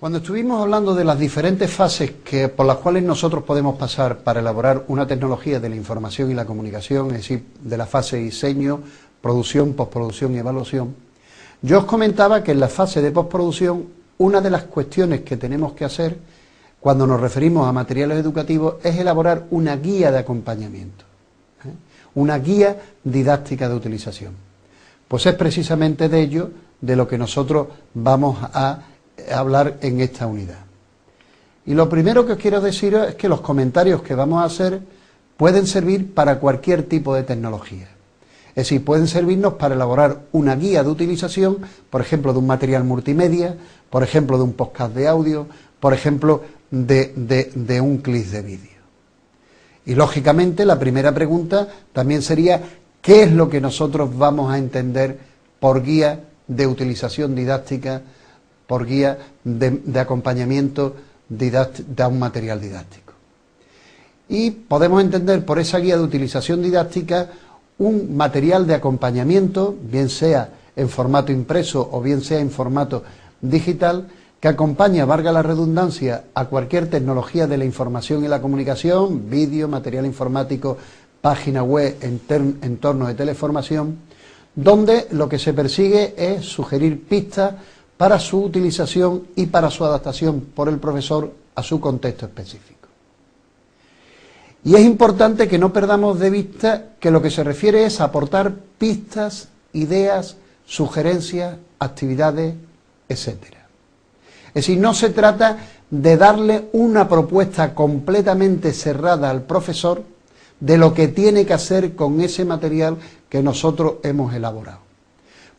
Cuando estuvimos hablando de las diferentes fases por las cuales nosotros podemos pasar para elaborar una tecnología de la información y la comunicación, es decir, de la fase de diseño, producción, postproducción y evaluación, yo os comentaba que en la fase de postproducción una de las cuestiones que tenemos que hacer cuando nos referimos a materiales educativos es elaborar una guía de acompañamiento, una guía didáctica de utilización. Pues es precisamente de ello de lo que nosotros vamos a hablar en esta unidad. Y lo primero que os quiero decir es que los comentarios que vamos a hacer pueden servir para cualquier tipo de tecnología. Es decir, pueden servirnos para elaborar una guía de utilización, por ejemplo, de un material multimedia, por ejemplo, de un podcast de audio, por ejemplo, de un clip de vídeo. Y lógicamente la primera pregunta también sería ¿qué es lo que nosotros vamos a entender por guía de utilización didáctica, por guía de acompañamiento de un material didáctico? Y podemos entender por esa guía de utilización didáctica un material de acompañamiento, bien sea en formato impreso o bien sea en formato digital, que acompaña, valga la redundancia, a cualquier tecnología de la información y la comunicación, vídeo, material informático, página web, entorno de teleformación, donde lo que se persigue es sugerir pistas para su utilización y para su adaptación por el profesor a su contexto específico. Y es importante que no perdamos de vista que lo que se refiere es aportar pistas, ideas, sugerencias, actividades, etc. Es decir, no se trata de darle una propuesta completamente cerrada al profesor de lo que tiene que hacer con ese material que nosotros hemos elaborado,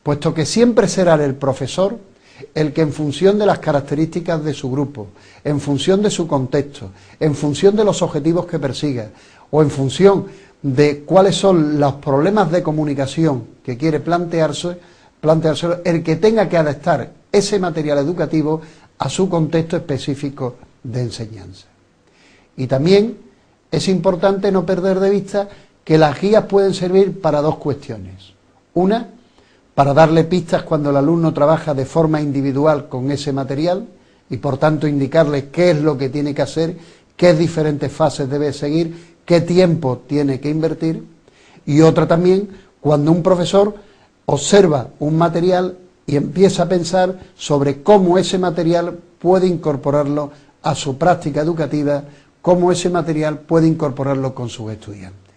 puesto que siempre será el profesor el que en función de las características de su grupo, en función de su contexto, en función de los objetivos que persiga o en función de cuáles son los problemas de comunicación que quiere plantearse, el que tenga que adaptar ese material educativo a su contexto específico de enseñanza. Y también es importante no perder de vista que las guías pueden servir para dos cuestiones. Una, para darle pistas cuando el alumno trabaja de forma individual con ese material y por tanto indicarle qué es lo que tiene que hacer, qué diferentes fases debe seguir, qué tiempo tiene que invertir. Y otra también cuando un profesor observa un material y empieza a pensar sobre cómo ese material puede incorporarlo a su práctica educativa, cómo ese material puede incorporarlo con sus estudiantes.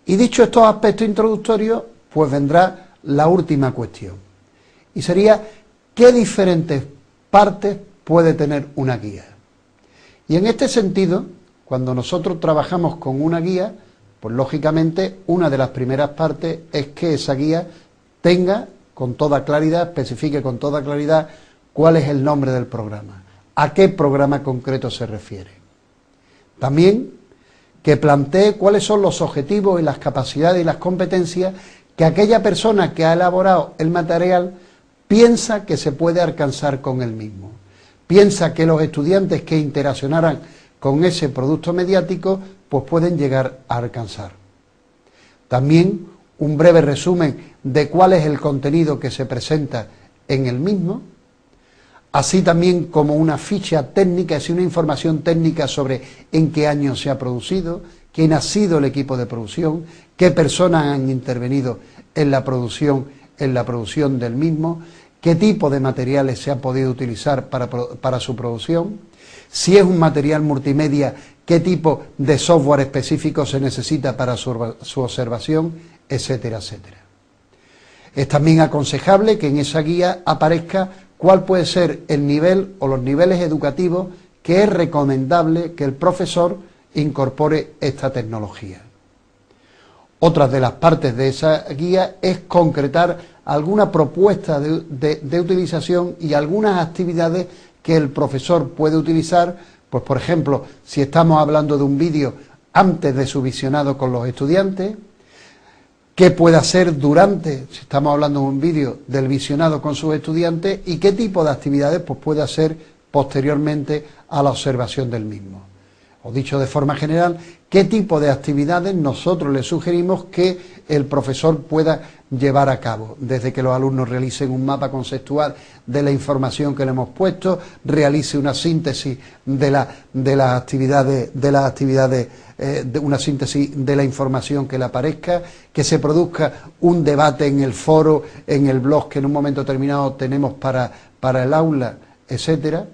Y dicho estos aspectos introductorios, pues vendrá la última cuestión, y sería ¿qué diferentes partes puede tener una guía? Y en este sentido, cuando nosotros trabajamos con una guía, pues lógicamente una de las primeras partes es que esa guía tenga con toda claridad, especifique con toda claridad cuál es el nombre del programa, a qué programa concreto se refiere. También que plantee cuáles son los objetivos y las capacidades y las competencias que aquella persona que ha elaborado el material piensa que se puede alcanzar con el mismo. Piensa que los estudiantes que interaccionaran con ese producto mediático pues pueden llegar a alcanzar. También un breve resumen de cuál es el contenido que se presenta en el mismo, así también como una ficha técnica, es decir, una información técnica sobre en qué año se ha producido, quién ha sido el equipo de producción, qué personas han intervenido en la producción del mismo, qué tipo de materiales se han podido utilizar para su producción, si es un material multimedia, qué tipo de software específico se necesita para su observación, etcétera, etcétera. Es también aconsejable que en esa guía aparezca cuál puede ser el nivel o los niveles educativos que es recomendable que el profesor incorpore esta tecnología. Otra de las partes de esa guía es concretar alguna propuesta de utilización y algunas actividades que el profesor puede utilizar, pues por ejemplo, si estamos hablando de un vídeo antes de su visionado con los estudiantes, qué puede hacer durante, si estamos hablando de un vídeo del visionado con sus estudiantes, y qué tipo de actividades pues puede hacer posteriormente a la observación del mismo. O dicho de forma general, qué tipo de actividades nosotros le sugerimos que el profesor pueda llevar a cabo, desde que los alumnos realicen un mapa conceptual de la información que le hemos puesto, realice una síntesis de las actividades, una síntesis de la información que le aparezca, que se produzca un debate en el foro, en el blog que en un momento determinado tenemos para el aula, etcétera.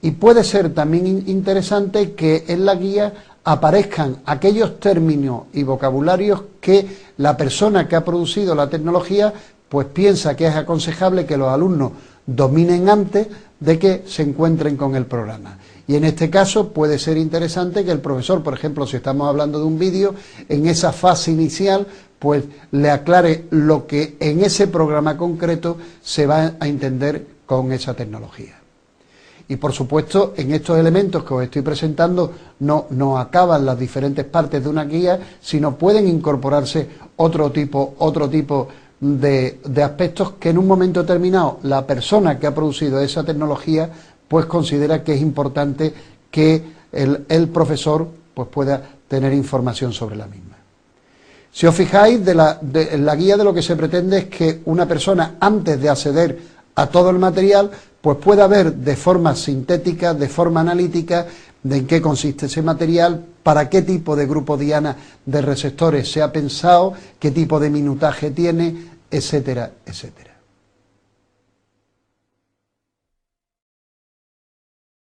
Y puede ser también interesante que en la guía aparezcan aquellos términos y vocabularios que la persona que ha producido la tecnología pues piensa que es aconsejable que los alumnos dominen antes de que se encuentren con el programa. Y en este caso puede ser interesante que el profesor, por ejemplo, si estamos hablando de un vídeo, en esa fase inicial pues le aclare lo que en ese programa concreto se va a entender con esa tecnología. Y por supuesto, en estos elementos que os estoy presentando no acaban las diferentes partes de una guía, sino pueden incorporarse otro tipo de aspectos que en un momento determinado la persona que ha producido esa tecnología pues considera que es importante que el profesor pues pueda tener información sobre la misma. Si os fijáis, en la guía de lo que se pretende es que una persona, antes de acceder a todo el material, pues pueda ver de forma sintética, de forma analítica, de en qué consiste ese material, para qué tipo de grupo diana de receptores se ha pensado, qué tipo de minutaje tiene, etcétera, etcétera.